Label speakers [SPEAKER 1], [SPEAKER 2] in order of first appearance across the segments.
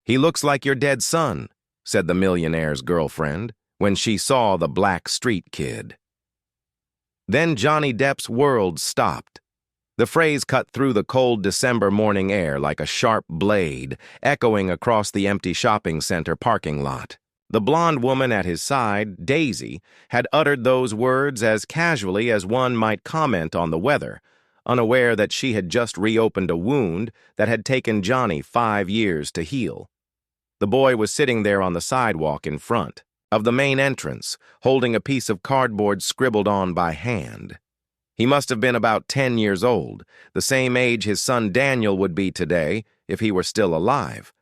[SPEAKER 1] "He looks like your dead son," said the millionaire's girlfriend when she saw the black street kid. Then Johnny Depp's world stopped. The phrase cut through the cold December morning air like a sharp blade, echoing across the empty shopping center parking lot. The blonde woman at his side, Daisy, had uttered those words as casually as one might comment on the weather, unaware that she had just reopened a wound that had taken Johnny 5 years to heal. The boy was sitting there on the sidewalk in front of the main entrance, holding a piece of cardboard scribbled on by hand. He must have been about 10 years old, the same age his son Daniel would be today if he were still alive.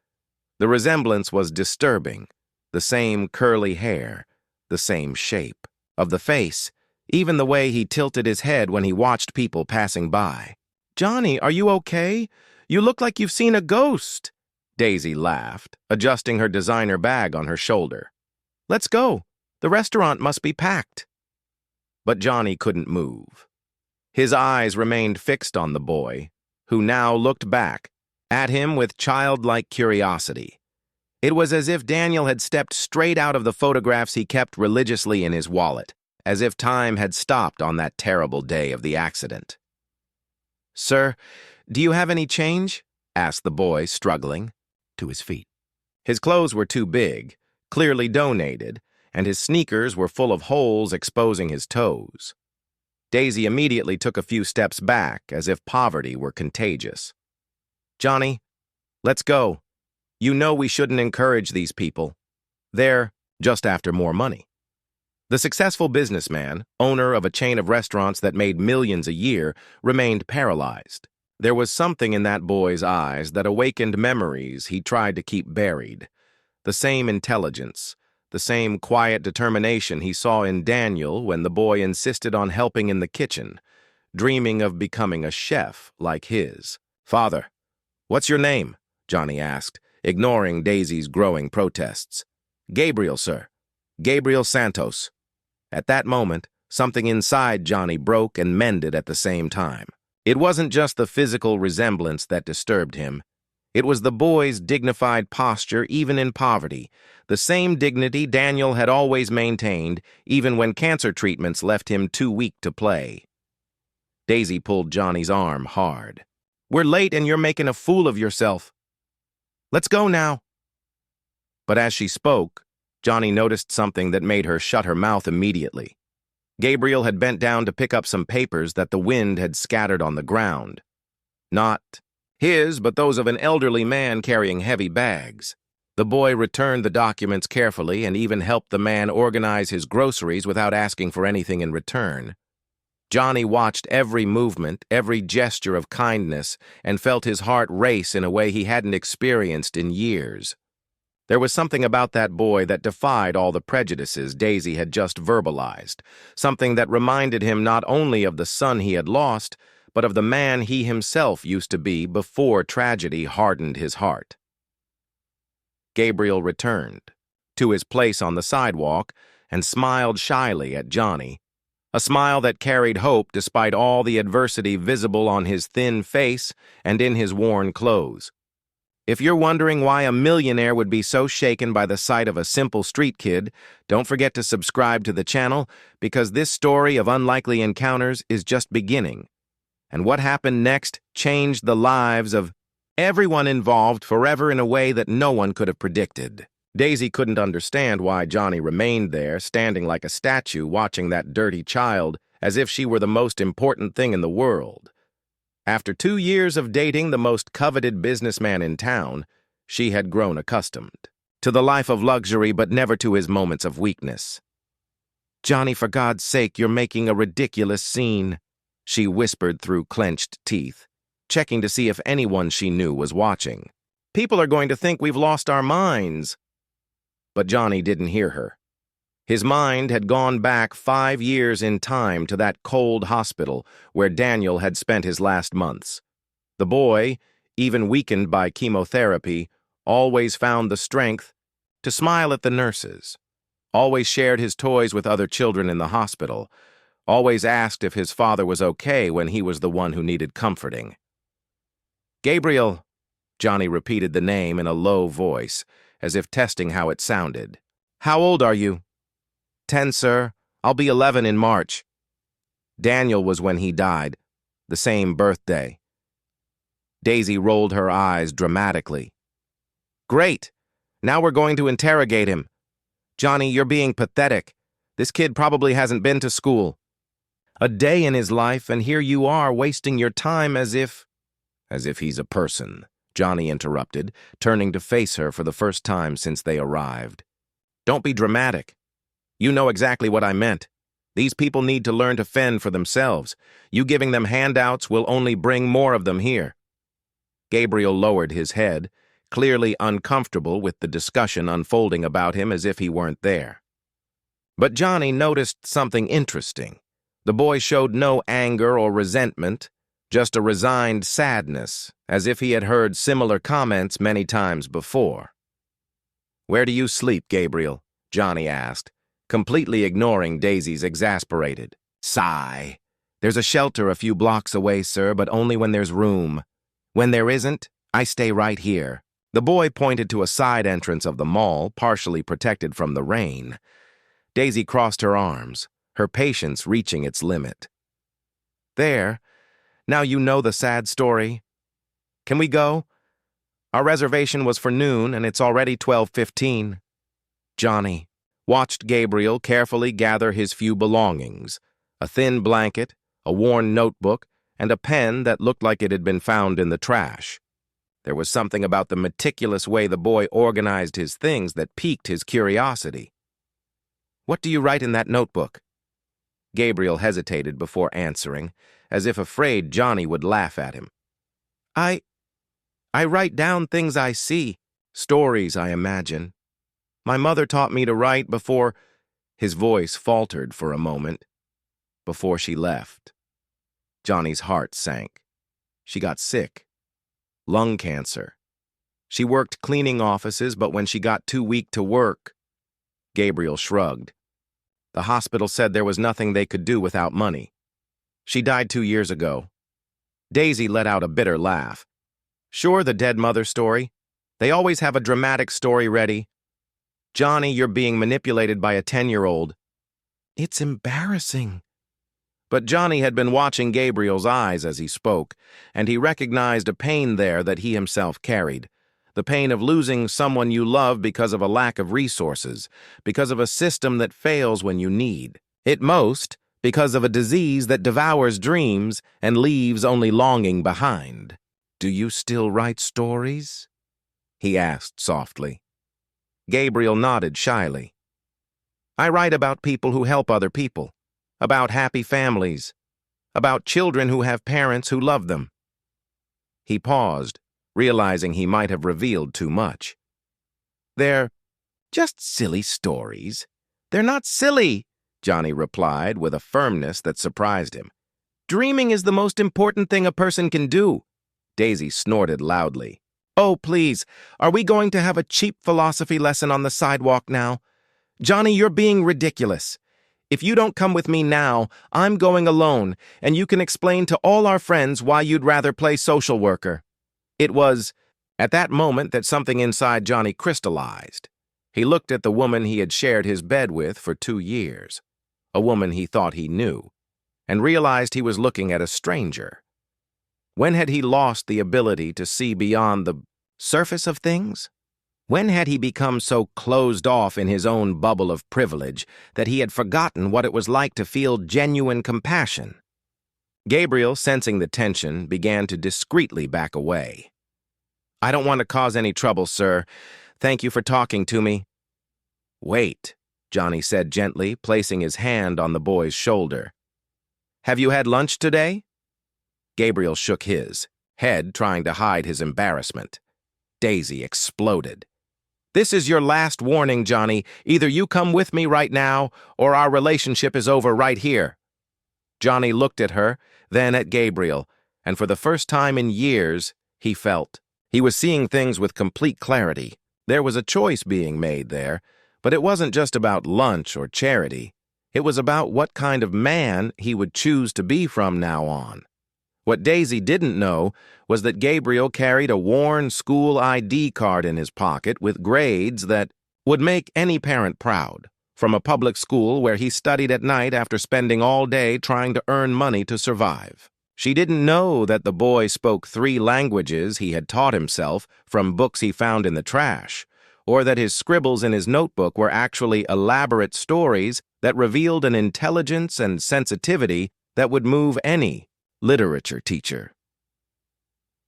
[SPEAKER 1] The resemblance was disturbing. The same curly hair, the same shape of the face, even the way he tilted his head when he watched people passing by. "Johnny, are you okay? You look like you've seen a ghost," Daisy laughed, adjusting her designer bag on her shoulder. "Let's go. The restaurant must be packed." But Johnny couldn't move. His eyes remained fixed on the boy, who now looked back at him with childlike curiosity. It was as if Daniel had stepped straight out of the photographs he kept religiously in his wallet, as if time had stopped on that terrible day of the accident. "Sir, do you have any change?" asked the boy, struggling to his feet. His clothes were too big, clearly donated, and his sneakers were full of holes exposing his toes. Daisy immediately took a few steps back, as if poverty were contagious. "Johnny, let's go. You know we shouldn't encourage these people. They're just after more money." The successful businessman, owner of a chain of restaurants that made millions a year, remained paralyzed. There was something in that boy's eyes that awakened memories he tried to keep buried. The same intelligence, the same quiet determination he saw in Daniel when the boy insisted on helping in the kitchen, dreaming of becoming a chef like his. "Father, what's your name?" Johnny asked, ignoring Daisy's growing protests. "Gabriel, sir. Gabriel Santos." At that moment, something inside Johnny broke and mended at the same time. It wasn't just the physical resemblance that disturbed him. It was the boy's dignified posture even in poverty, the same dignity Daniel had always maintained even when cancer treatments left him too weak to play. Daisy pulled Johnny's arm hard. "We're late and you're making a fool of yourself. Let's go now." But as she spoke, Johnny noticed something that made her shut her mouth immediately. Gabriel had bent down to pick up some papers that the wind had scattered on the ground. Not his, but those of an elderly man carrying heavy bags. The boy returned the documents carefully and even helped the man organize his groceries without asking for anything in return. Johnny watched every movement, every gesture of kindness, and felt his heart race in a way he hadn't experienced in years. There was something about that boy that defied all the prejudices Daisy had just verbalized, something that reminded him not only of the son he had lost, but of the man he himself used to be before tragedy hardened his heart. Gabriel returned to his place on the sidewalk and smiled shyly at Johnny, a smile that carried hope despite all the adversity visible on his thin face and in his worn clothes. If you're wondering why a millionaire would be so shaken by the sight of a simple street kid, don't forget to subscribe to the channel, because this story of unlikely encounters is just beginning. And what happened next changed the lives of everyone involved forever in a way that no one could have predicted. Daisy couldn't understand why Johnny remained there, standing like a statue, watching that dirty child as if she were the most important thing in the world. After 2 years of dating the most coveted businessman in town, she had grown accustomed to the life of luxury, but never to his moments of weakness. "Johnny, for God's sake, you're making a ridiculous scene," she whispered through clenched teeth, checking to see if anyone she knew was watching. "People are going to think we've lost our minds." But Johnny didn't hear her. His mind had gone back 5 years in time to that cold hospital where Daniel had spent his last months. The boy, even weakened by chemotherapy, always found the strength to smile at the nurses, always shared his toys with other children in the hospital, always asked if his father was okay when he was the one who needed comforting. "Gabriel, Johnny repeated the name in a low voice, as if testing how it sounded. How old are you? 10, sir. I'll be 11 in March. Daniel was when he died, the same birthday. Daisy rolled her eyes dramatically. Great! Now we're going to interrogate him. Johnny, you're being pathetic. This kid probably hasn't been to school. A day in his life, and here you are wasting your time as if he's a person, Johnny interrupted, turning to face her for the first time since they arrived. Don't be dramatic. You know exactly what I meant. These people need to learn to fend for themselves. You giving them handouts will only bring more of them here. Gabriel lowered his head, clearly uncomfortable with the discussion unfolding about him as if he weren't there. But Johnny noticed something interesting. The boy showed no anger or resentment, just a resigned sadness, as if he had heard similar comments many times before. Where do you sleep, Gabriel? Johnny asked, completely ignoring Daisy's exasperated sigh. There's a shelter a few blocks away, sir, but only when there's room. When there isn't, I stay right here. The boy pointed to a side entrance of the mall, partially protected from the rain. Daisy crossed her arms, her patience reaching its limit. There. Now you know the sad story. Can we go? Our reservation was for noon, and it's already 12:15. Johnny watched Gabriel carefully gather his few belongings, a thin blanket, a worn notebook, and a pen that looked like it had been found in the trash. There was something about the meticulous way the boy organized his things that piqued his curiosity. What do you write in that notebook? Gabriel hesitated before answering, as if afraid Johnny would laugh at him. I write down things I see, stories I imagine. My mother taught me to write before— His voice faltered for a moment. Before she left. Johnny's heart sank. She got sick. Lung cancer. She worked cleaning offices, but when she got too weak to work— Gabriel shrugged. The hospital said there was nothing they could do without money. She died 2 years ago. Daisy let out a bitter laugh. Sure, the dead mother story. They always have a dramatic story ready. Johnny, you're being manipulated by a 10-year-old. It's embarrassing. But Johnny had been watching Gabriel's eyes as he spoke, and he recognized a pain there that he himself carried. The pain of losing someone you love because of a lack of resources, because of a system that fails when you need it most, because of a disease that devours dreams and leaves only longing behind. Do you still write stories? He asked softly. Gabriel nodded shyly. I write about people who help other people, about happy families, about children who have parents who love them. He paused, realizing he might have revealed too much. They're just silly stories. They're not silly, Johnny replied with a firmness that surprised him. Dreaming is the most important thing a person can do. Daisy snorted loudly. Oh, please, are we going to have a cheap philosophy lesson on the sidewalk now? Johnny, you're being ridiculous. If you don't come with me now, I'm going alone, and you can explain to all our friends why you'd rather play social worker. It was at that moment that something inside Johnny crystallized. He looked at the woman he had shared his bed with for 2 years, a woman he thought he knew, and realized he was looking at a stranger. When had he lost the ability to see beyond the surface of things? When had he become so closed off in his own bubble of privilege that he had forgotten what it was like to feel genuine compassion? Gabriel, sensing the tension, began to discreetly back away. I don't want to cause any trouble, sir. Thank you for talking to me. Wait, Johnny said gently, placing his hand on the boy's shoulder. Have you had lunch today? Gabriel shook his head, trying to hide his embarrassment. Daisy exploded. This is your last warning, Johnny. Either you come with me right now, or our relationship is over right here. Johnny looked at her, then at Gabriel, and for the first time in years, he felt. He was seeing things with complete clarity. There was a choice being made there, but it wasn't just about lunch or charity. It was about what kind of man he would choose to be from now on. What Daisy didn't know was that Gabriel carried a worn school ID card in his pocket with grades that would make any parent proud, from a public school where he studied at night after spending all day trying to earn money to survive. She didn't know that the boy spoke 3 languages he had taught himself from books he found in the trash, or that his scribbles in his notebook were actually elaborate stories that revealed an intelligence and sensitivity that would move any literature teacher.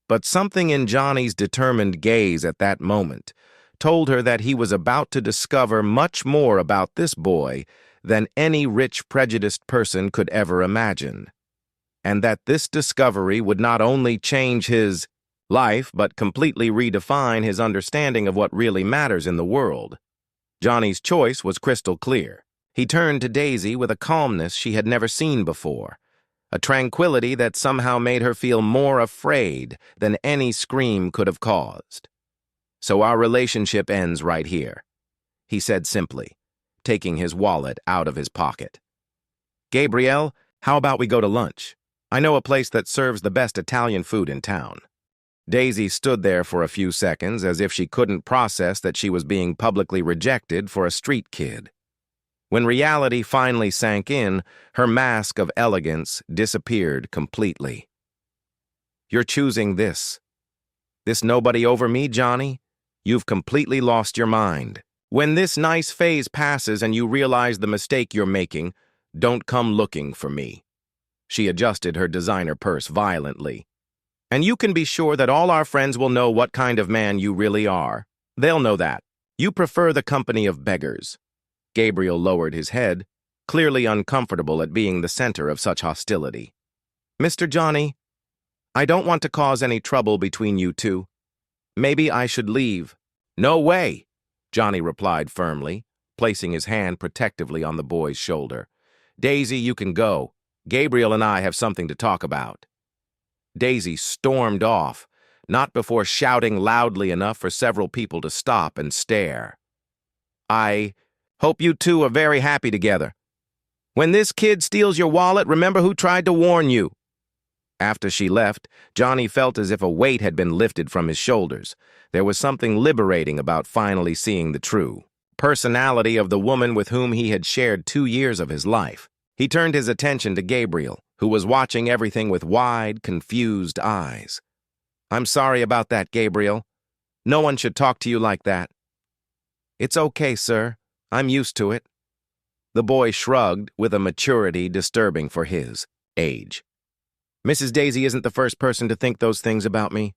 [SPEAKER 1] But something in Johnny's determined gaze at that moment told her that he was about to discover much more about this boy than any rich, prejudiced person could ever imagine, and that this discovery would not only change his life but completely redefine his understanding of what really matters in the world. Johnny's choice was crystal clear. He turned to Daisy with a calmness she had never seen before, a tranquility that somehow made her feel more afraid than any scream could have caused. "So our relationship ends right here," he said simply, taking his wallet out of his pocket. "Gabriel, how about we go to lunch? I know a place that serves the best Italian food in town." Daisy stood there for a few seconds as if she couldn't process that she was being publicly rejected for a street kid. When reality finally sank in, her mask of elegance disappeared completely. "You're choosing this nobody over me, Johnny? You've completely lost your mind. When this nice phase passes and you realize the mistake you're making, don't come looking for me." She adjusted her designer purse violently. "And you can be sure that all our friends will know what kind of man you really are. They'll know that. You prefer the company of beggars." Gabriel lowered his head, clearly uncomfortable at being the center of such hostility. "Mr. Johnny, I don't want to cause any trouble between you two. Maybe I should leave." "No way," Johnny replied firmly, placing his hand protectively on the boy's shoulder. "Daisy, you can go. Gabriel and I have something to talk about." Daisy stormed off, not before shouting loudly enough for several people to stop and stare. "I hope you two are very happy together. When this kid steals your wallet, remember who tried to warn you." After she left, Johnny felt as if a weight had been lifted from his shoulders. There was something liberating about finally seeing the true personality of the woman with whom he had shared 2 years of his life. He turned his attention to Gabriel, who was watching everything with wide, confused eyes. "I'm sorry about that, Gabriel. No one should talk to you like that." "It's okay, sir. I'm used to it." The boy shrugged with a maturity disturbing for his age. "Mrs. Daisy isn't the first person to think those things about me."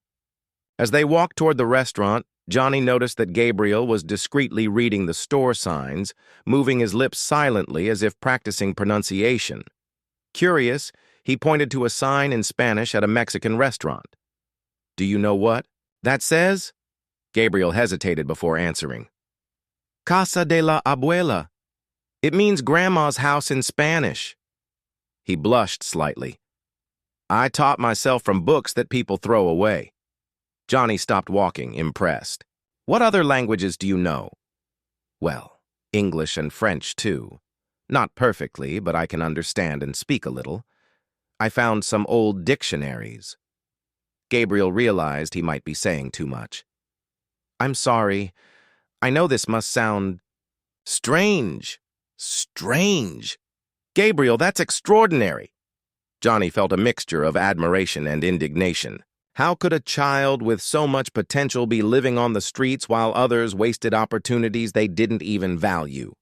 [SPEAKER 1] As they walked toward the restaurant, Johnny noticed that Gabriel was discreetly reading the store signs, moving his lips silently as if practicing pronunciation. Curious, he pointed to a sign in Spanish at a Mexican restaurant. "Do you know what that says?" Gabriel hesitated before answering. "Casa de la Abuela. It means grandma's house in Spanish." He blushed slightly. "I taught myself from books that people throw away." Johnny stopped walking, impressed. "What other languages do you know?" "Well, English and French, too. Not perfectly, but I can understand and speak a little. I found some old dictionaries." Gabriel realized he might be saying too much. "I'm sorry. I know this must sound strange." "Strange? Gabriel, that's extraordinary." Johnny felt a mixture of admiration and indignation. How could a child with so much potential be living on the streets while others wasted opportunities they didn't even value?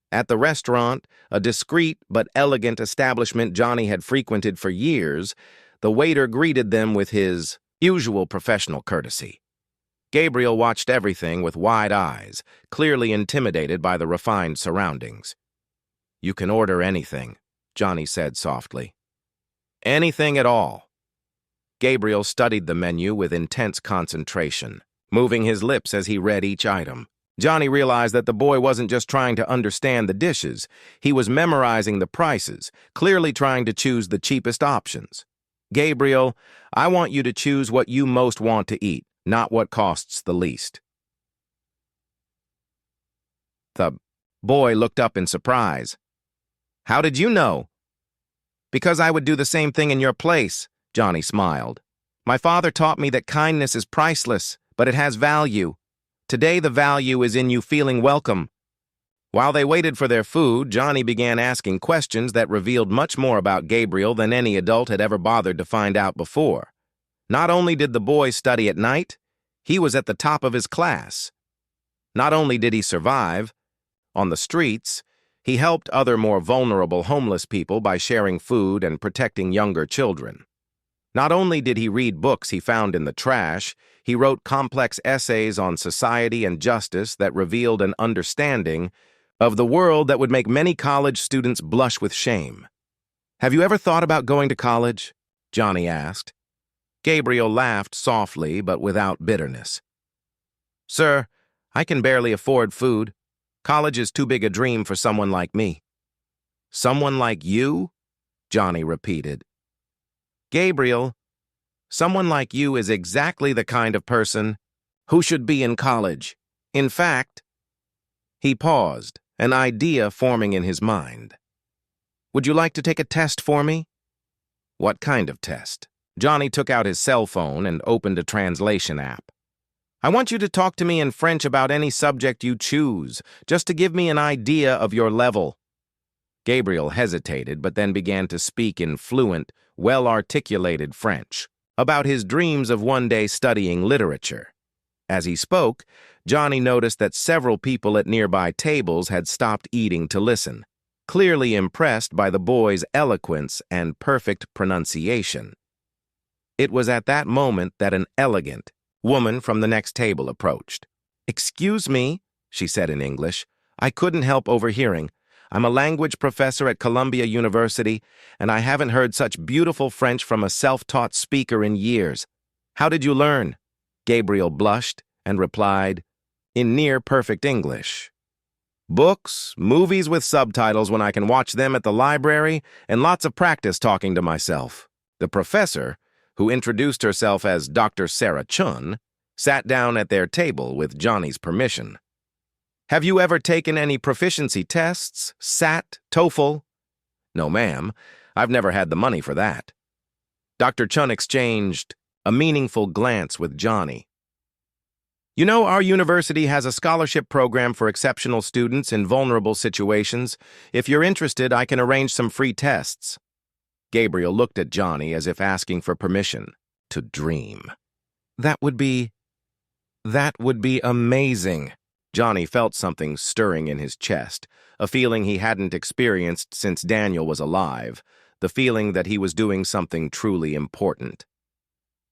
[SPEAKER 1] At the restaurant, a discreet but elegant establishment Johnny had frequented for years, the waiter greeted them with his usual professional courtesy. Gabriel watched everything with wide eyes, clearly intimidated by the refined surroundings. "You can order anything," Johnny said softly. "Anything at all." Gabriel studied the menu with intense concentration, moving his lips as he read each item. Johnny realized that the boy wasn't just trying to understand the dishes. He was memorizing the prices, clearly trying to choose the cheapest options. "Gabriel, I want you to choose what you most want to eat, not what costs the least." The boy looked up in surprise. "How did you know?" "Because I would do the same thing in your place," Johnny smiled. My father taught me that kindness is priceless, but it has value. Today the value is in you feeling welcome. While they waited for their food, Johnny began asking questions that revealed much more about Gabriel than any adult had ever bothered to find out before. Not only did the boy study at night, he was at the top of his class. Not only did he survive, on the streets, he helped other more vulnerable homeless people by sharing food and protecting younger children. Not only did he read books he found in the trash, he wrote complex essays on society and justice that revealed an understanding of the world that would make many college students blush with shame. Have you ever thought about going to college? Johnny asked. Gabriel laughed softly but without bitterness. Sir, I can barely afford food. College is too big a dream for someone like me. Someone like you? Johnny repeated. Gabriel, someone like you is exactly the kind of person who should be in college. In fact, he paused, an idea forming in his mind. Would you like to take a test for me? What kind of test? Johnny took out his cell phone and opened a translation app. I want you to talk to me in French about any subject you choose, just to give me an idea of your level. Gabriel hesitated, but then began to speak in fluent, well-articulated French about his dreams of one day studying literature. As he spoke, Johnny noticed that several people at nearby tables had stopped eating to listen, clearly impressed by the boy's eloquence and perfect pronunciation. It was at that moment that an elegant woman from the next table approached. Excuse me, she said in English. I couldn't help overhearing. I'm a language professor at Columbia University, and I haven't heard such beautiful French from a self-taught speaker in years. How did you learn? Gabriel blushed and replied, in near-perfect English. Books, movies with subtitles when I can watch them at the library, and lots of practice talking to myself. The professor, who introduced herself as Dr. Sarah Chun, sat down at their table with Johnny's permission. Have you ever taken any proficiency tests? SAT, TOEFL? No, ma'am. I've never had the money for that. Dr. Chun exchanged a meaningful glance with Johnny. You know, our university has a scholarship program for exceptional students in vulnerable situations. If you're interested, I can arrange some free tests. Gabriel looked at Johnny as if asking for permission to dream. That would be amazing. Johnny felt something stirring in his chest, a feeling he hadn't experienced since Daniel was alive, the feeling that he was doing something truly important.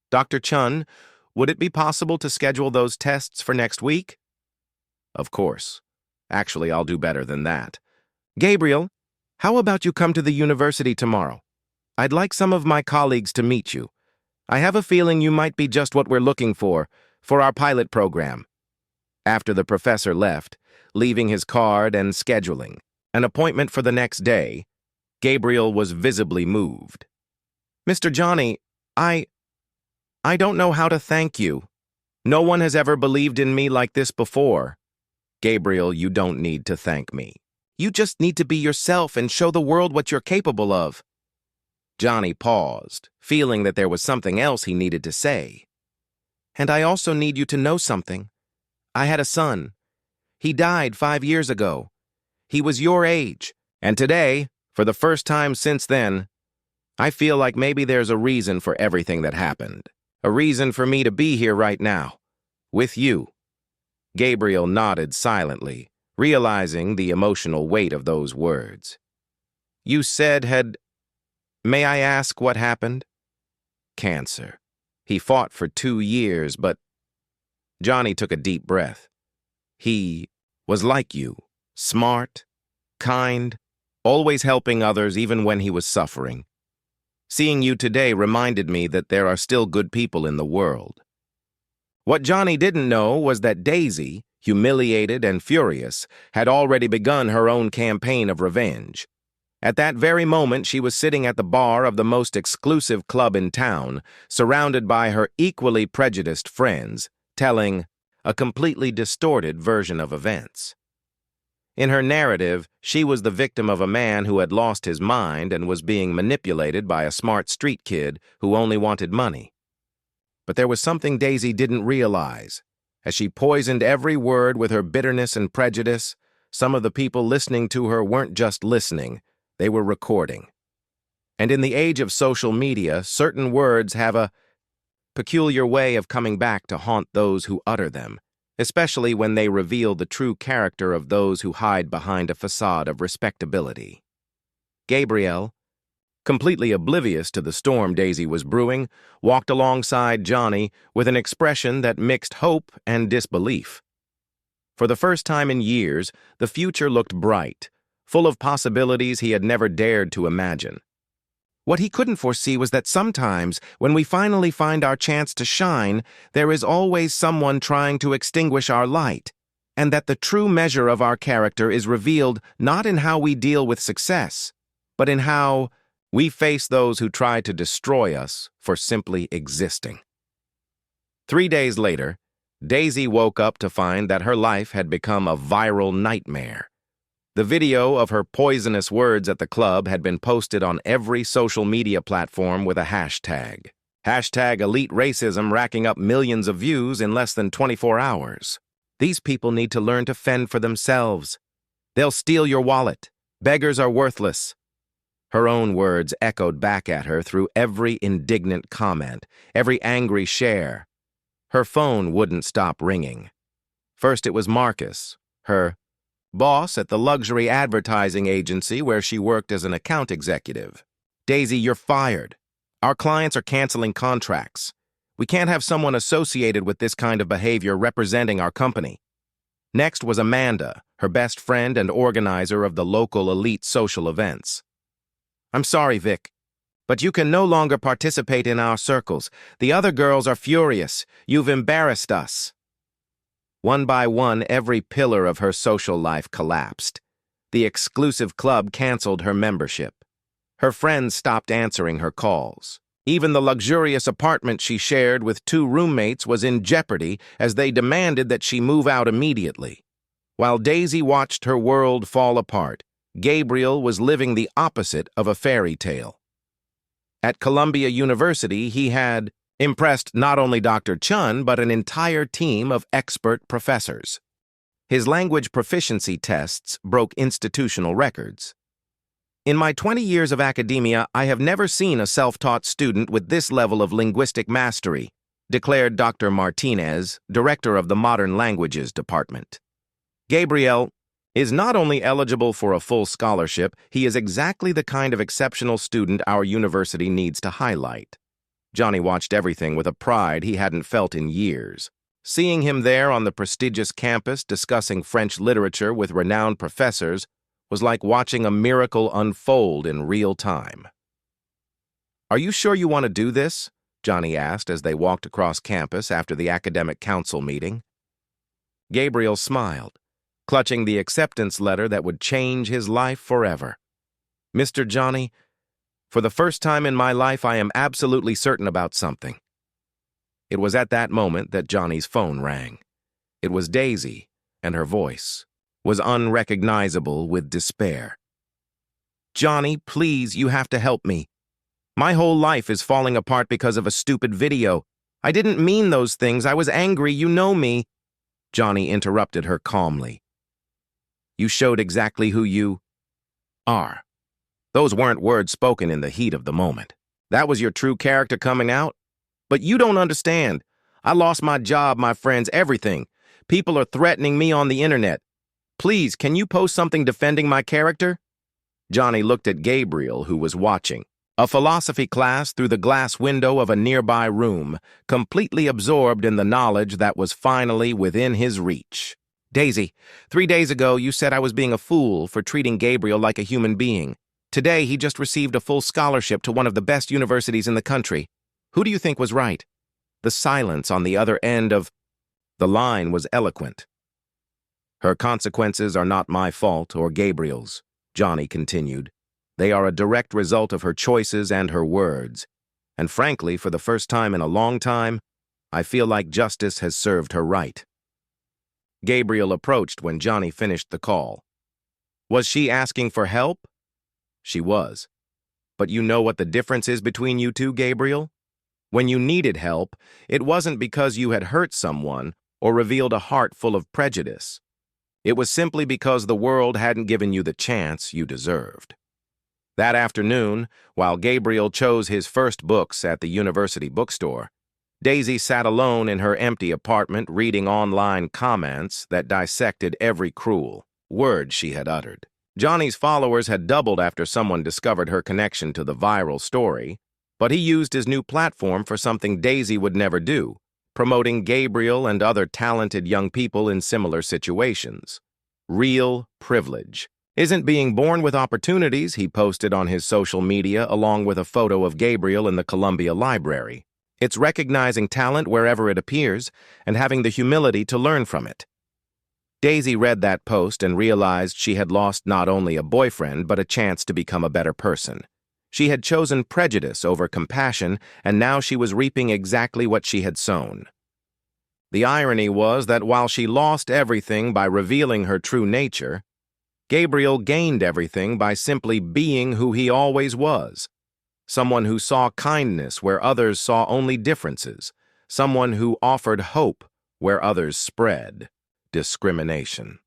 [SPEAKER 1] Dr. Chun, would it be possible to schedule those tests for next week? Of course. Actually, I'll do better than that. Gabriel, how about you come to the university tomorrow? I'd like some of my colleagues to meet you. I have a feeling you might be just what we're looking for our pilot program. After the professor left, leaving his card and scheduling an appointment for the next day, Gabriel was visibly moved. Mr. Johnny, I don't know how to thank you. No one has ever believed in me like this before. Gabriel, you don't need to thank me. You just need to be yourself and show the world what you're capable of. Johnny paused, feeling that there was something else he needed to say. And I also need you to know something. I had a son. He died 5 years ago. He was your age. And today, for the first time since then, I feel like maybe there's a reason for everything that happened. A reason for me to be here right now, with you. Gabriel nodded silently, realizing the emotional weight of those words. You said May I ask what happened? Cancer. He fought for 2 years, but Johnny took a deep breath. He was like you, smart, kind, always helping others even when he was suffering. Seeing you today reminded me that there are still good people in the world. What Johnny didn't know was that Daisy, humiliated and furious, had already begun her own campaign of revenge. At that very moment, she was sitting at the bar of the most exclusive club in town, surrounded by her equally prejudiced friends, telling a completely distorted version of events. In her narrative, she was the victim of a man who had lost his mind and was being manipulated by a smart street kid who only wanted money. But there was something Daisy didn't realize. As she poisoned every word with her bitterness and prejudice, some of the people listening to her weren't just listening, they were recording. And in the age of social media, certain words have a peculiar way of coming back to haunt those who utter them, especially when they reveal the true character of those who hide behind a facade of respectability. Gabriel, completely oblivious to the storm Daisy was brewing, walked alongside Johnny with an expression that mixed hope and disbelief. For the first time in years, the future looked bright, full of possibilities he had never dared to imagine. What he couldn't foresee was that sometimes, when we finally find our chance to shine, there is always someone trying to extinguish our light, and that the true measure of our character is revealed not in how we deal with success, but in how we face those who try to destroy us for simply existing. 3 days later, Daisy woke up to find that her life had become a viral nightmare. The video of her poisonous words at the club had been posted on every social media platform with a hashtag. #EliteRacism racking up millions of views in less than 24 hours. These people need to learn to fend for themselves. They'll steal your wallet. Beggars are worthless. Her own words echoed back at her through every indignant comment, every angry share. Her phone wouldn't stop ringing. First it was Marcus, her boss at the luxury advertising agency where she worked as an account executive. "Daisy, you're fired. Our clients are canceling contracts. We can't have someone associated with this kind of behavior representing our company." Next was Amanda, her best friend and organizer of the local elite social events. "I'm sorry, Vic, but you can no longer participate in our circles. The other girls are furious. You've embarrassed us." One by one, every pillar of her social life collapsed. The exclusive club canceled her membership. Her friends stopped answering her calls. Even the luxurious apartment she shared with 2 roommates was in jeopardy as they demanded that she move out immediately. While Daisy watched her world fall apart, Gabriel was living the opposite of a fairy tale. At Columbia University, he had impressed not only Dr. Chun, but an entire team of expert professors. His language proficiency tests broke institutional records. "In my 20 years of academia, I have never seen a self-taught student with this level of linguistic mastery," declared Dr. Martinez, director of the Modern Languages Department. Gabriel is not only eligible for a full scholarship, he is exactly the kind of exceptional student our university needs to highlight. Johnny watched everything with a pride he hadn't felt in years. Seeing him there on the prestigious campus discussing French literature with renowned professors was like watching a miracle unfold in real time. "Are you sure you want to do this?" Johnny asked as they walked across campus after the academic council meeting. Gabriel smiled, clutching the acceptance letter that would change his life forever. "Mr. Johnny, for the first time in my life, I am absolutely certain about something." It was at that moment that Johnny's phone rang. It was Daisy, and her voice was unrecognizable with despair. "Johnny, please, you have to help me. My whole life is falling apart because of a stupid video. I didn't mean those things. I was angry. You know me." Johnny interrupted her calmly. "You showed exactly who you are. Those weren't words spoken in the heat of the moment. That was your true character coming out. But you don't understand. I lost my job, my friends, everything. People are threatening me on the internet. Please, can you post something defending my character?" Johnny looked at Gabriel, who was watching a philosophy class through the glass window of a nearby room, completely absorbed in the knowledge that was finally within his reach. "Daisy, 3 days ago you said I was being a fool for treating Gabriel like a human being. Today, he just received a full scholarship to one of the best universities in the country. Who do you think was right?" The silence on the other end of the line was eloquent. "Her consequences are not my fault or Gabriel's," Johnny continued. "They are a direct result of her choices and her words. And frankly, for the first time in a long time, I feel like justice has served her right." Gabriel approached when Johnny finished the call. Was she asking for help? She was. But you know what the difference is between you two, Gabriel? When you needed help, it wasn't because you had hurt someone or revealed a heart full of prejudice. It was simply because the world hadn't given you the chance you deserved. That afternoon, while Gabriel chose his first books at the university bookstore, Daisy sat alone in her empty apartment reading online comments that dissected every cruel word she had uttered. Johnny's followers had doubled after someone discovered her connection to the viral story, but he used his new platform for something Daisy would never do, promoting Gabriel and other talented young people in similar situations. Real privilege. Isn't being born with opportunities, he posted on his social media along with a photo of Gabriel in the Columbia Library. It's recognizing talent wherever it appears and having the humility to learn from it. Daisy read that post and realized she had lost not only a boyfriend but a chance to become a better person. She had chosen prejudice over compassion, and now she was reaping exactly what she had sown. The irony was that while she lost everything by revealing her true nature, Gabriel gained everything by simply being who he always was. Someone who saw kindness where others saw only differences. Someone who offered hope where others spread discrimination.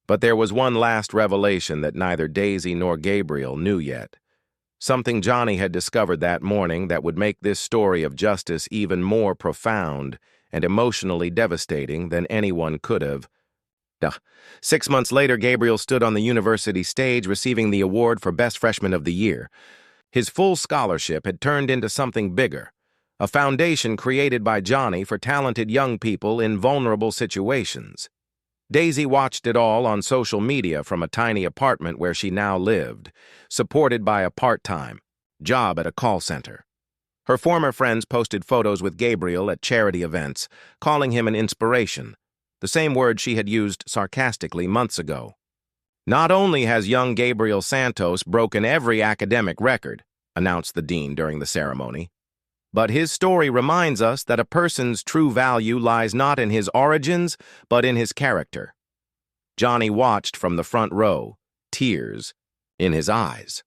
[SPEAKER 1] But there was one last revelation that neither Daisy nor Gabriel knew yet. Something Johnny had discovered that morning that would make this story of justice even more profound and emotionally devastating than anyone could have. 6 months later, Gabriel stood on the university stage receiving the award for Best Freshman of the Year. His full scholarship had turned into something bigger, a foundation created by Johnny for talented young people in vulnerable situations. Daisy watched it all on social media from a tiny apartment where she now lived, supported by a part-time job at a call center. Her former friends posted photos with Gabriel at charity events, calling him an inspiration, the same word she had used sarcastically months ago. Not only has young Gabriel Santos broken every academic record, announced the dean during the ceremony, but his story reminds us that a person's true value lies not in his origins, but in his character. Johnny watched from the front row, tears in his eyes.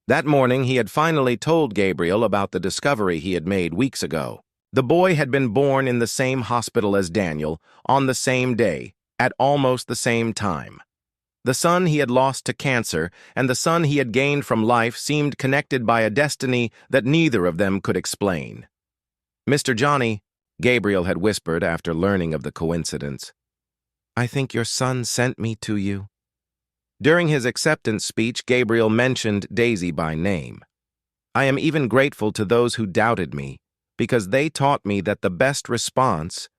[SPEAKER 1] That morning, he had finally told Gabriel about the discovery he had made weeks ago. The boy had been born in the same hospital as Daniel, on the same day, at almost the same time. The son he had lost to cancer and the son he had gained from life seemed connected by a destiny that neither of them could explain. "Mr. Johnny," Gabriel had whispered after learning of the coincidence, "I think your son sent me to you." During his acceptance speech, Gabriel mentioned Daisy by name. "I am even grateful to those who doubted me, because they taught me that the best response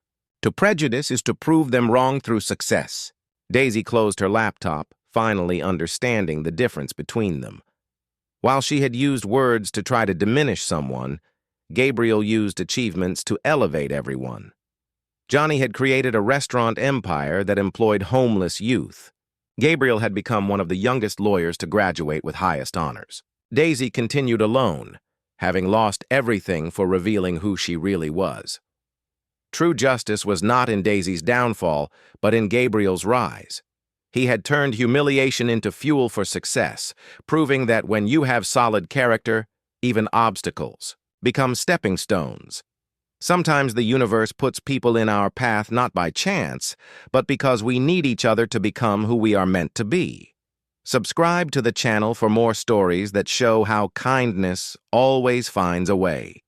[SPEAKER 1] to prejudice is to prove them wrong through success." Daisy closed her laptop, finally understanding the difference between them. While she had used words to try to diminish someone, Gabriel used achievements to elevate everyone. Johnny had created a restaurant empire that employed homeless youth. Gabriel had become one of the youngest lawyers to graduate with highest honors. Daisy continued alone, having lost everything for revealing who she really was. True justice was not in Daisy's downfall, but in Gabriel's rise. He had turned humiliation into fuel for success, proving that when you have solid character, even obstacles become stepping stones. Sometimes the universe puts people in our path not by chance, but because we need each other to become who we are meant to be. Subscribe to the channel for more stories that show how kindness always finds a way.